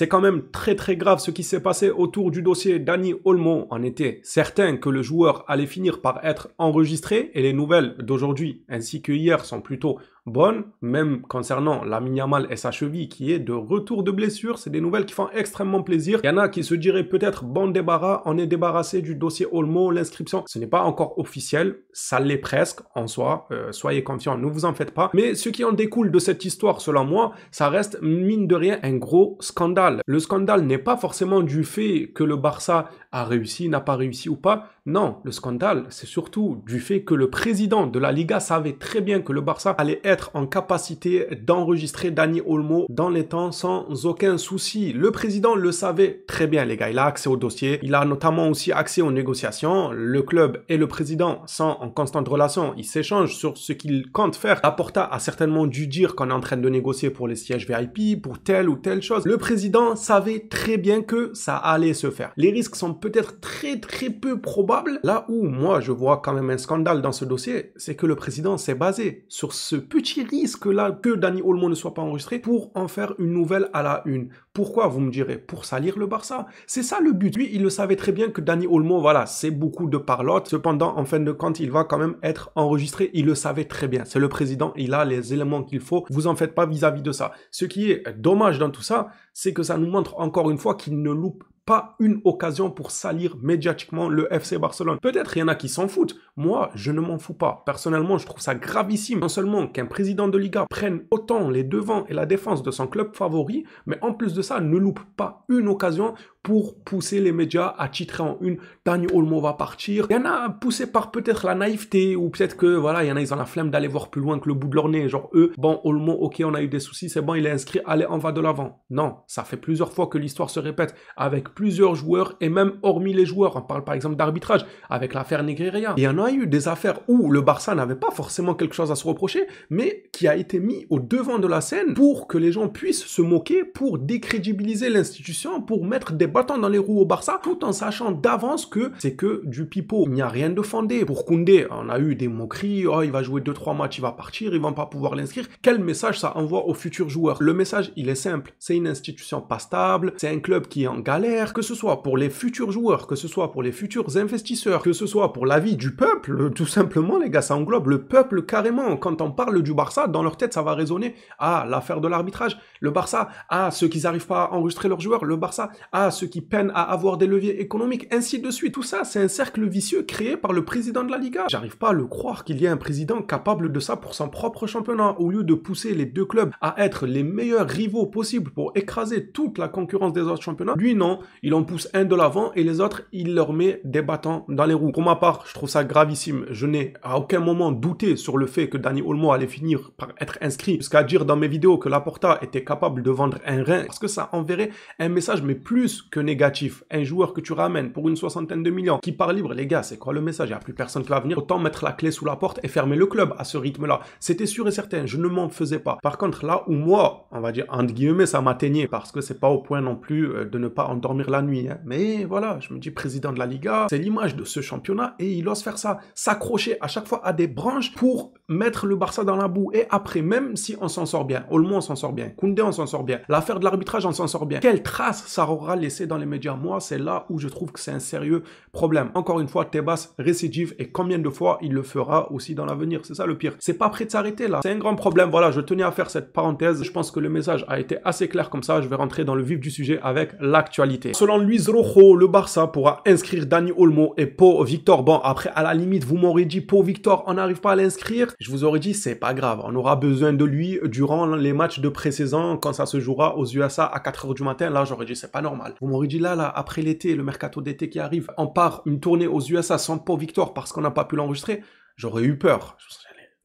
C'est quand même très grave ce qui s'est passé autour du dossier Dani Olmo. On était certain que le joueur allait finir par être enregistré et les nouvelles d'aujourd'hui ainsi que hier sont plutôt bonne, même concernant Lamine Yamal et sa cheville qui est de retour de blessure. C'est des nouvelles qui font extrêmement plaisir. Il y en a qui se diraient peut-être bon débarras, on est débarrassé du dossier Olmo, l'inscription, ce n'est pas encore officiel, ça l'est presque en soi, soyez confiants, ne vous en faites pas. Mais ce qui en découle de cette histoire, selon moi, ça reste mine de rien un gros scandale. Le scandale n'est pas forcément du fait que le Barça a réussi, n'a pas réussi ou pas. Non, le scandale, c'est surtout du fait que le président de la Liga savait très bien que le Barça allait être en capacité d'enregistrer Dani Olmo dans les temps sans aucun souci. Le président le savait très bien, les gars. Il a accès au dossier. Il a notamment aussi accès aux négociations. Le club et le président sont en constante relation. Ils s'échangent sur ce qu'ils comptent faire. Laporta a certainement dû dire qu'on est en train de négocier pour les sièges VIP, pour telle ou telle chose. Le président savait très bien que ça allait se faire. Les risques sont peut-être très peu probables. Là où moi je vois quand même un scandale dans ce dossier, c'est que le président s'est basé sur ce petit risque-là que Dani Olmo ne soit pas enregistré pour en faire une nouvelle à la une. Pourquoi, vous me direz? Pour salir le Barça. C'est ça le but. Lui, il le savait très bien que Dani Olmo, voilà, c'est beaucoup de parlotte. Cependant, en fin de compte, il va quand même être enregistré. Il le savait très bien. C'est le président, il a les éléments qu'il faut. Vous en faites pas vis-à-vis de ça. Ce qui est dommage dans tout ça, c'est que ça nous montre encore une fois qu'il ne loupe pas une occasion pour salir médiatiquement le FC Barcelone. Peut-être il y en a qui s'en foutent. Moi, je ne m'en fous pas. Personnellement, je trouve ça gravissime. Non seulement qu'un président de Liga prenne autant les devants et la défense de son club favori, mais en plus de ça, ne loupe pas une occasion pour pousser les médias à titrer en une. Dani Olmo va partir. Il y en a poussé par peut-être la naïveté ou peut-être que voilà, il y en a ils ont la flemme d'aller voir plus loin que le bout de leur nez. Genre eux, bon Olmo, ok, on a eu des soucis, c'est bon, il est inscrit, allez, on va de l'avant. Non, ça fait plusieurs fois que l'histoire se répète avec plusieurs joueurs et même hormis les joueurs. On parle par exemple d'arbitrage avec l'affaire Negreira. Il y en a eu des affaires où le Barça n'avait pas forcément quelque chose à se reprocher, mais qui a été mis au devant de la scène pour que les gens puissent se moquer, pour décrédibiliser l'institution, pour mettre des bâtons dans les roues au Barça, tout en sachant d'avance que c'est que du pipeau. Il n'y a rien de fondé. Pour Koundé, on a eu des moqueries, oh, il va jouer 2-3 matchs, il va partir, ils vont pas pouvoir l'inscrire. Quel message ça envoie aux futurs joueurs? Le message, il est simple. C'est une institution pas stable, c'est un club qui est en galère, que ce soit pour les futurs joueurs, que ce soit pour les futurs investisseurs, que ce soit pour la vie du peuple, tout simplement, les gars, ça englobe le peuple carrément. Quand on parle du Barça, dans leur tête, ça va résonner à l'affaire de l'arbitrage, le Barça, à ceux qui n'arrivent pas à enregistrer leurs joueurs, le Barça, à ceux qui peinent à avoir des leviers économiques, ainsi de suite. Tout ça, c'est un cercle vicieux créé par le président de la Liga. J'arrive pas à le croire qu'il y ait un président capable de ça pour son propre championnat. Au lieu de pousser les deux clubs à être les meilleurs rivaux possibles pour écraser toute la concurrence des autres championnats, lui non, il en pousse un de l'avant et les autres, il leur met des bâtons dans les roues. Pour ma part, je trouve ça gravissime. Je n'ai à aucun moment douté sur le fait que Dani Olmo allait finir par être inscrit, jusqu'à dire dans mes vidéos que Laporta était capable de vendre un rein, parce que ça enverrait un message mais plus que négatif. Un joueur que tu ramènes pour une 60aine de millions, qui part libre, les gars, c'est quoi le message? Il n'y a plus personne qui va venir. Autant mettre la clé sous la porte et fermer le club à ce rythme-là. C'était sûr et certain, je ne m'en faisais pas. Par contre, là où moi, on va dire, entre guillemets, ça m'atteignait, parce que c'est pas au point non plus de ne pas endormir la nuit. Hein. Mais voilà, je me dis, président de la Liga, c'est l'image de ce championnat et il ose faire ça. S'accrocher à chaque fois à des branches pour mettre le Barça dans la boue. Et après, même si on s'en sort bien, Olmo on s'en sort bien, Koundé on s'en sort bien, l'affaire de l'arbitrage on s'en sort bien, quelle trace ça aura laissé dans les médias? Moi, c'est là où je trouve que c'est un sérieux problème. Encore une fois, Tebas récidive et combien de fois il le fera aussi dans l'avenir? C'est ça le pire. C'est pas prêt de s'arrêter là. C'est un grand problème. Voilà, je tenais à faire cette parenthèse. Je pense que le message a été assez clair comme ça. Je vais rentrer dans le vif du sujet avec l'actualité. Selon Luis Rojo, le Barça pourra inscrire Dani Olmo et Pau Victor. Bon, après, à la limite, vous m'aurez dit Pau Victor, on n'arrive pas à l'inscrire. Je vous aurais dit, c'est pas grave. On aura besoin de lui durant les matchs de pré-saison quand ça se jouera aux USA à 4h du matin. Là, j'aurais dit, c'est pas normal. Vous m'aurez dit là, après l'été, le mercato d'été qui arrive, on part une tournée aux USA sans Pau Victor parce qu'on n'a pas pu l'enregistrer. J'aurais eu peur.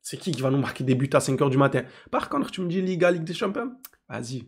C'est qui va nous marquer des buts à 5h du matin? Par contre, tu me dis Liga, Ligue des Champions? Vas-y.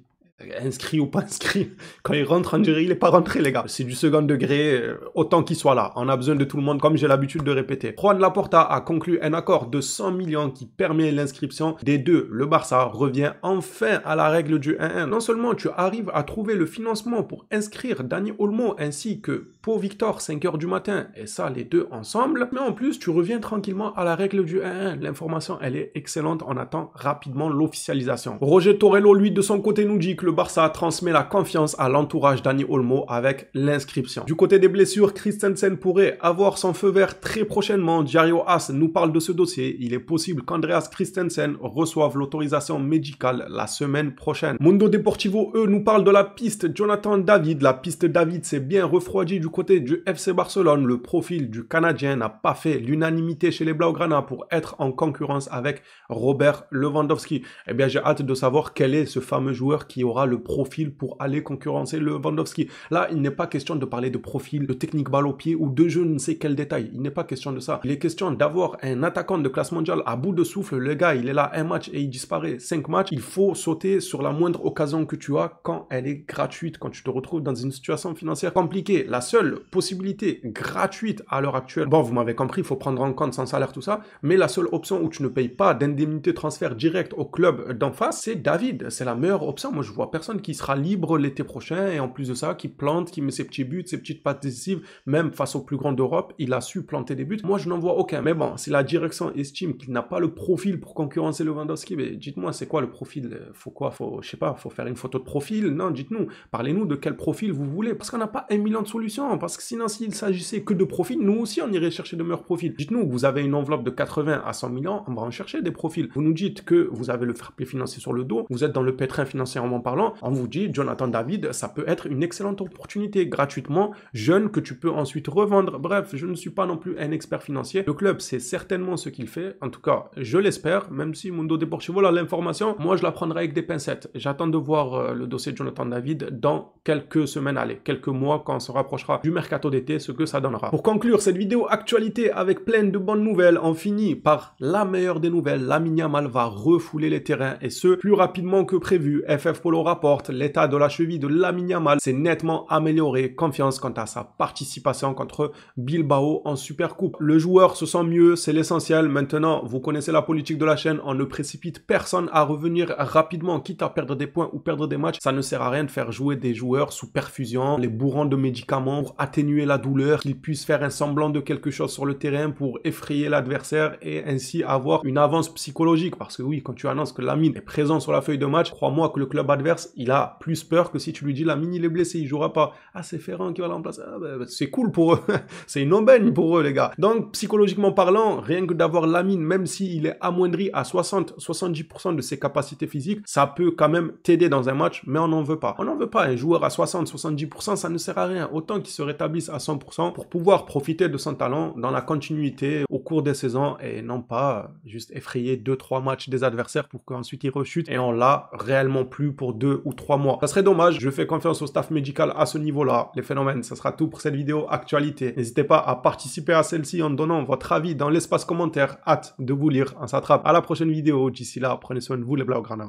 Inscrit ou pas inscrit, quand il rentre, on dirait il est pas rentré, les gars. C'est du second degré, autant qu'il soit là. On a besoin de tout le monde, comme j'ai l'habitude de répéter. Juan Laporta a conclu un accord de 100 millions qui permet l'inscription des deux. Le Barça revient enfin à la règle du 1-1. Non seulement tu arrives à trouver le financement pour inscrire Dani Olmo ainsi que Pau Victor 5h du matin, et ça les deux ensemble, mais en plus tu reviens tranquillement à la règle du 1-1. L'information elle est excellente, on attend rapidement l'officialisation. Roger Torello lui de son côté nous dit que le Barça transmet la confiance à l'entourage d'Dani Olmo avec l'inscription. Du côté des blessures, Christensen pourrait avoir son feu vert très prochainement. Diario AS nous parle de ce dossier. Il est possible qu'Andreas Christensen reçoive l'autorisation médicale la semaine prochaine. Mundo Deportivo, eux, nous parlent de la piste Jonathan David. La piste David s'est bien refroidie du côté du FC Barcelone. Le profil du Canadien n'a pas fait l'unanimité chez les Blaugrana pour être en concurrence avec Robert Lewandowski. Eh bien, j'ai hâte de savoir quel est ce fameux joueur qui aura le profil pour aller concurrencer Lewandowski. Là, il n'est pas question de parler de profil, de technique balle au pied ou de je ne sais quel détail. Il n'est pas question de ça. Il est question d'avoir un attaquant de classe mondiale à bout de souffle. Le gars, il est là un match et il disparaît 5 matchs. Il faut sauter sur la moindre occasion que tu as quand elle est gratuite, quand tu te retrouves dans une situation financière compliquée. La seule possibilité gratuite à l'heure actuelle, bon, vous m'avez compris, il faut prendre en compte son salaire, tout ça, mais la seule option où tu ne payes pas d'indemnité transfert direct au club d'en face, c'est David. C'est la meilleure option. Moi, je vois personne qui sera libre l'été prochain et en plus de ça, qui plante, qui met ses petits buts, ses petites passes décisives, même face aux plus grands d'Europe, il a su planter des buts. Moi, je n'en vois aucun. Mais bon, si la direction estime qu'il n'a pas le profil pour concurrencer Lewandowski, mais dites-moi, c'est quoi le profil? Faut quoi? Je sais pas, faut faire une photo de profil? Non, dites-nous. Parlez-nous de quel profil vous voulez. Parce qu'on n'a pas 1 million de solutions. Parce que sinon, s'il s'agissait que de profils, nous aussi, on irait chercher de meilleurs profils. Dites-nous, vous avez une enveloppe de 80 à 100 millions, on va en chercher des profils. Vous nous dites que vous avez le fair play financier sur le dos, vous êtes dans le pétrin financièrement parlant, on vous dit, Jonathan David, ça peut être une excellente opportunité gratuitement, jeune, que tu peux ensuite revendre. Bref, je ne suis pas non plus un expert financier. Le club sait certainement ce qu'il fait. En tout cas, je l'espère, même si Mundo Deportivo a l'information, moi je la prendrai avec des pincettes. J'attends de voir le dossier de Jonathan David dans quelques semaines, allez, quelques mois, quand on se rapprochera du mercato d'été, ce que ça donnera. Pour conclure cette vidéo actualité avec plein de bonnes nouvelles, on finit par la meilleure des nouvelles. Lamine Yamal va refouler les terrains et ce, plus rapidement que prévu. FF Polo rapporte, l'état de la cheville de Lamine Yamal s'est nettement amélioré. Confiance quant à sa participation contre Bilbao en Supercoupe. Le joueur se sent mieux, c'est l'essentiel. Maintenant, vous connaissez la politique de la chaîne, on ne précipite personne à revenir rapidement, quitte à perdre des points ou perdre des matchs. Ça ne sert à rien de faire jouer des joueurs sous perfusion, les bourrant de médicaments pour atténuer la douleur, qu'ils puissent faire un semblant de quelque chose sur le terrain pour effrayer l'adversaire et ainsi avoir une avance psychologique. Parce que oui, quand tu annonces que Lamine est présent sur la feuille de match, crois-moi que le club adverse, il a plus peur que si tu lui dis Lamine il est blessé, il jouera pas. Ah, c'est Ferran qui va le remplacer. Ah, bah, c'est cool pour eux. C'est une aubaine pour eux, les gars. Donc, psychologiquement parlant, rien que d'avoir Lamine, même s'il est amoindri à 60-70% de ses capacités physiques, ça peut quand même t'aider dans un match, mais on n'en veut pas. On n'en veut pas. Un joueur à 60-70%, ça ne sert à rien. Autant qu'il se rétablisse à 100% pour pouvoir profiter de son talent dans la continuité au cours des saisons et non pas juste effrayer 2-3 matchs des adversaires pour qu'ensuite ils rechutent et on l'a réellement plus pour 2 ou 3 mois. Ça serait dommage. Je fais confiance au staff médical à ce niveau-là. Les phénomènes, ça sera tout pour cette vidéo actualité. N'hésitez pas à participer à celle-ci en donnant votre avis dans l'espace commentaire. Hâte de vous lire. On s'attrape à la prochaine vidéo. D'ici là, prenez soin de vous les Blaugrana.